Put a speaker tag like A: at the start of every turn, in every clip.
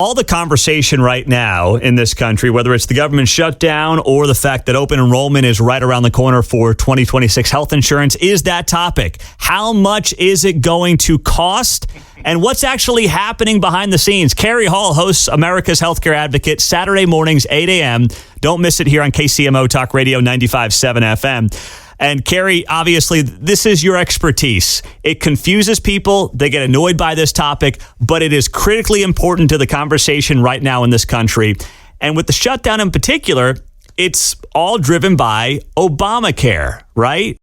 A: All the conversation right now in this country, whether it's the government shutdown or the fact that open enrollment is right around the corner for 2026 health insurance, is that topic. How much is it going to cost? And what's actually happening behind the scenes? Cary Hall hosts America's Healthcare Advocate Saturday mornings, 8 a.m. Don't miss it here on KCMO Talk Radio 95.7 FM. And Cary, obviously, this is your expertise. It confuses people. They get annoyed by this topic, but it is critically important to the conversation right now in this country. And with the shutdown in particular, it's all driven by Obamacare, right?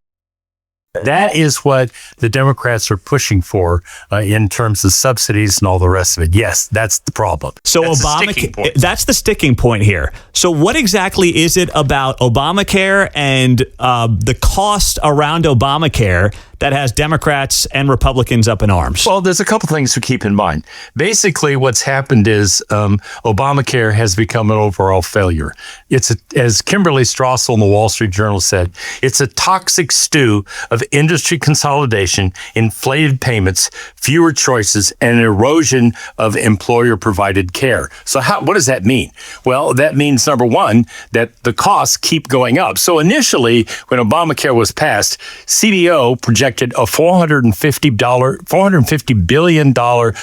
B: That is what the Democrats are pushing for in terms of subsidies and all the rest of it. Yes, that's the problem.
A: So Obamacare, that's the sticking point here. So what exactly is it about Obamacare and the cost around Obamacare that has Democrats and Republicans up in arms?
B: Well, there's a couple things to keep in mind. Basically, what's happened is Obamacare has become an overall failure. As Kimberly Strassel in the Wall Street Journal said, it's a toxic stew of industry consolidation, inflated payments, fewer choices, and an erosion of employer-provided care. So what does that mean? Well, that means, number one, that the costs keep going up. So initially, when Obamacare was passed, CBO projected a $450 billion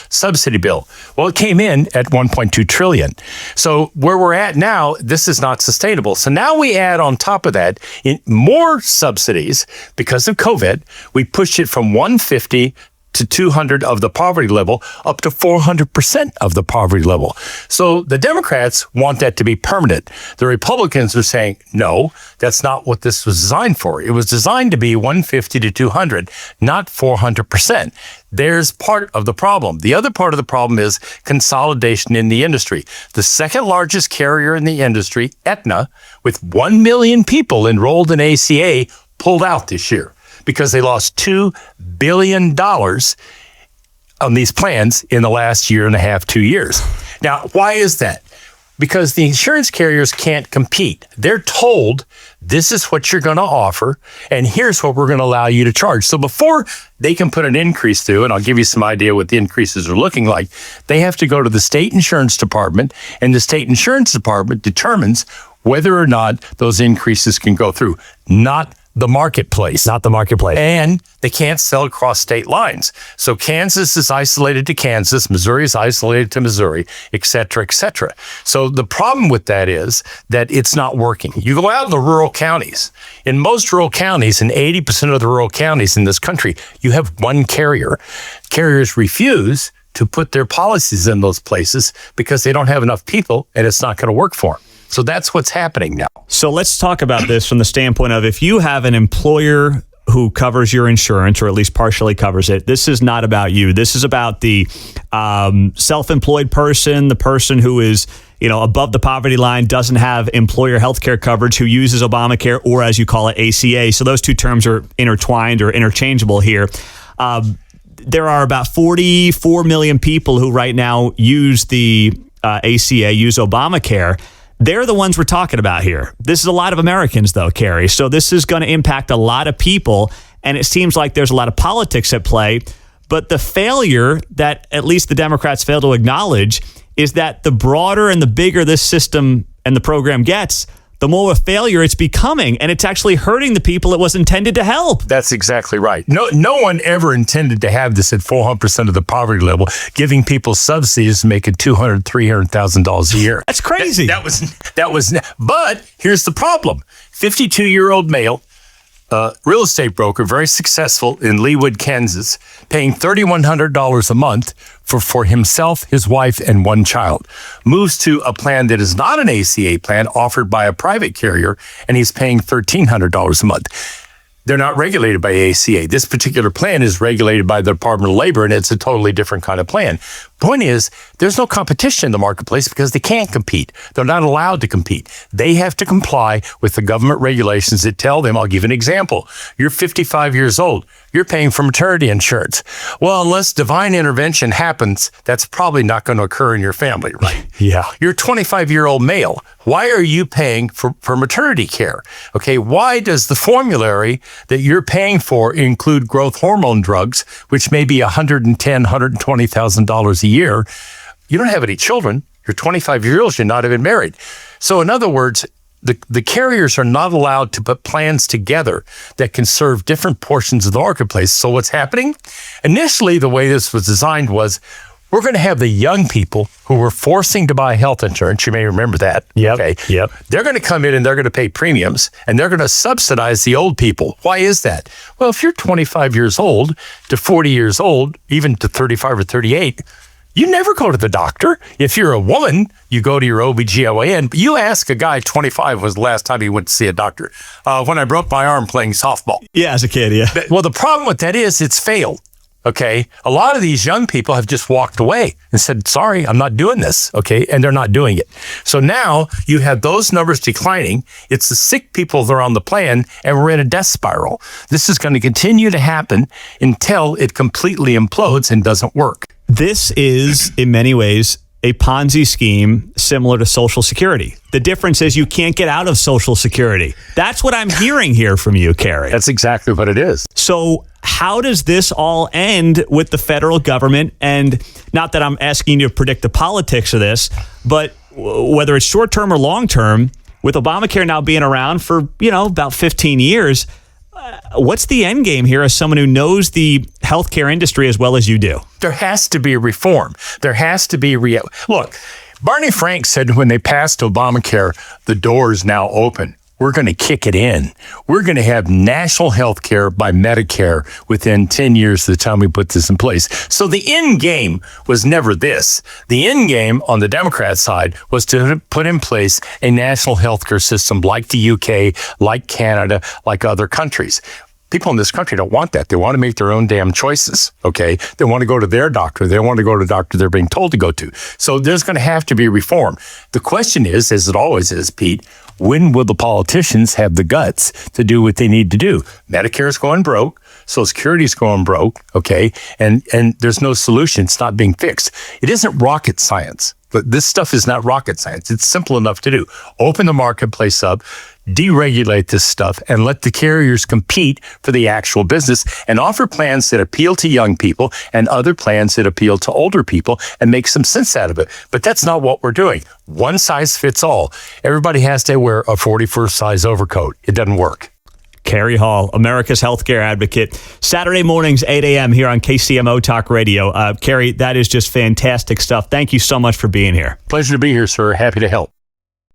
B: subsidy bill. Well, it came in at $1.2 trillion. So where we're at now, this is not sustainable. So now we add on top of that more subsidies because of COVID. We pushed it from 150 to 200 of the poverty level up to 400% of the poverty level. So the Democrats want that to be permanent. The Republicans are saying, no, that's not what this was designed for. It was designed to be 150 to 200, not 400%. There's part of the problem. The other part of the problem is consolidation in the industry. The second largest carrier in the industry, Aetna, with 1 million people enrolled in ACA, pulled out this year because they lost $2 billion on these plans in the last year and a half, 2 years. Now, why is that? Because the insurance carriers can't compete. They're told, this is what you're going to offer, and here's what we're going to allow you to charge. So before they can put an increase through, and I'll give you some idea what the increases are looking like, they have to go to the state insurance department, and the state insurance department determines whether or not those increases can go through. Not the marketplace.
A: Not the marketplace.
B: And they can't sell across state lines. So Kansas is isolated to Kansas, Missouri is isolated to Missouri, et cetera, et cetera. So the problem with that is that it's not working. You go out in the rural counties. In most rural counties, in 80% of the rural counties in this country, you have one carrier. Carriers refuse to put their policies in those places because they don't have enough people and it's not going to work for them. So that's what's happening now.
A: So let's talk about this from the standpoint of if you have an employer who covers your insurance or at least partially covers it, this is not about you. This is about the self-employed person, the person who is above the poverty line, doesn't have employer health care coverage, who uses Obamacare or, as you call it, ACA. So those two terms are intertwined or interchangeable here. There are about 44 million people who right now use the ACA, use Obamacare. They're the ones we're talking about here. This is a lot of Americans, though, Cary. So this is going to impact a lot of people, and it seems like there's a lot of politics at play. But the failure that at least the Democrats fail to acknowledge is that the broader and the bigger this system and the program gets, the more of a failure it's becoming, and it's actually hurting the people it was intended to help.
B: That's exactly right. No one ever intended to have this at 400% of the poverty level, giving people subsidies making $200,000, $300,000 a year.
A: That's crazy.
B: That was. But here's the problem: 52-year-old male, real estate broker, very successful in Leawood, Kansas, paying $3,100 a month for himself, his wife, and one child, moves to a plan that is not an ACA plan offered by a private carrier, and he's paying $1,300 a month. They're not regulated by ACA. This particular plan is regulated by the Department of Labor, and it's a totally different kind of plan. Point is, there's no competition in the marketplace because they can't compete. They're not allowed to compete. They have to comply with the government regulations that tell them, I'll give an example. You're 55 years old. You're paying for maternity insurance. Well, unless divine intervention happens, that's probably not going to occur in your family, right?
A: Yeah.
B: You're a 25-year-old male. Why are you paying for maternity care? Okay, why does the formulary that you're paying for include growth hormone drugs, which may be $110,000, $120,000 a year, you don't have any children. You're 25 years old. You're not even married. So in other words, the carriers are not allowed to put plans together that can serve different portions of the marketplace. So what's happening? Initially, the way this was designed was, we're going to have the young people who were forcing to buy health insurance. You may remember that.
A: Yep.
B: Okay.
A: Yep.
B: They're going to come in and they're going to pay premiums and they're going to subsidize the old people. Why is that? Well, if you're 25 years old to 40 years old, even to 35 or 38, you never go to the doctor. If you're a woman, you go to your OBGYN. But you ask a guy 25 was the last time he went to see a doctor. When I broke my arm playing softball.
A: Yeah, as a kid, yeah.
B: Well, the problem with that is it's failed. Okay. A lot of these young people have just walked away and said, sorry, I'm not doing this. Okay. And they're not doing it. So now you have those numbers declining. It's the sick people that are on the plan, and we're in a death spiral. This is going to continue to happen until it completely implodes and doesn't work.
A: This is, in many ways, a Ponzi scheme similar to Social Security. The difference is you can't get out of Social Security. That's what I'm hearing here from you, Cary.
B: That's exactly what it is.
A: So how does this all end with the federal government? And not that I'm asking you to predict the politics of this, but whether it's short term or long term, with Obamacare now being around for, about 15 years, what's the end game here as someone who knows the healthcare industry as well as you do?
B: There has to be a reform. There has to be Look, Barney Frank said when they passed Obamacare, the door is now open. We're going to kick it in. We're going to have national health care by Medicare within 10 years of the time we put this in place. So the end game was never this. The end game on the Democrat side was to put in place a national health care system like the UK, like Canada, like other countries. People in this country don't want that. They want to make their own damn choices, okay? They want to go to their doctor. They want to go to the doctor they're being told to go to. So there's going to have to be reform. The question is, as it always is, Pete, when will the politicians have the guts to do what they need to do? Medicare is going broke. Social Security is going broke, okay? And there's no solution. It's not being fixed. It isn't rocket science. But this stuff is not rocket science. It's simple enough to do. Open the marketplace up, deregulate this stuff, and let the carriers compete for the actual business and offer plans that appeal to young people and other plans that appeal to older people and make some sense out of it. But that's not what we're doing. One size fits all. Everybody has to wear a 41st size overcoat. It doesn't work.
A: Cary Hall, America's healthcare advocate. Saturday mornings, 8 a.m. here on KCMO Talk Radio. Cary, that is just fantastic stuff. Thank you so much for being here.
B: Pleasure to be here, sir. Happy to help.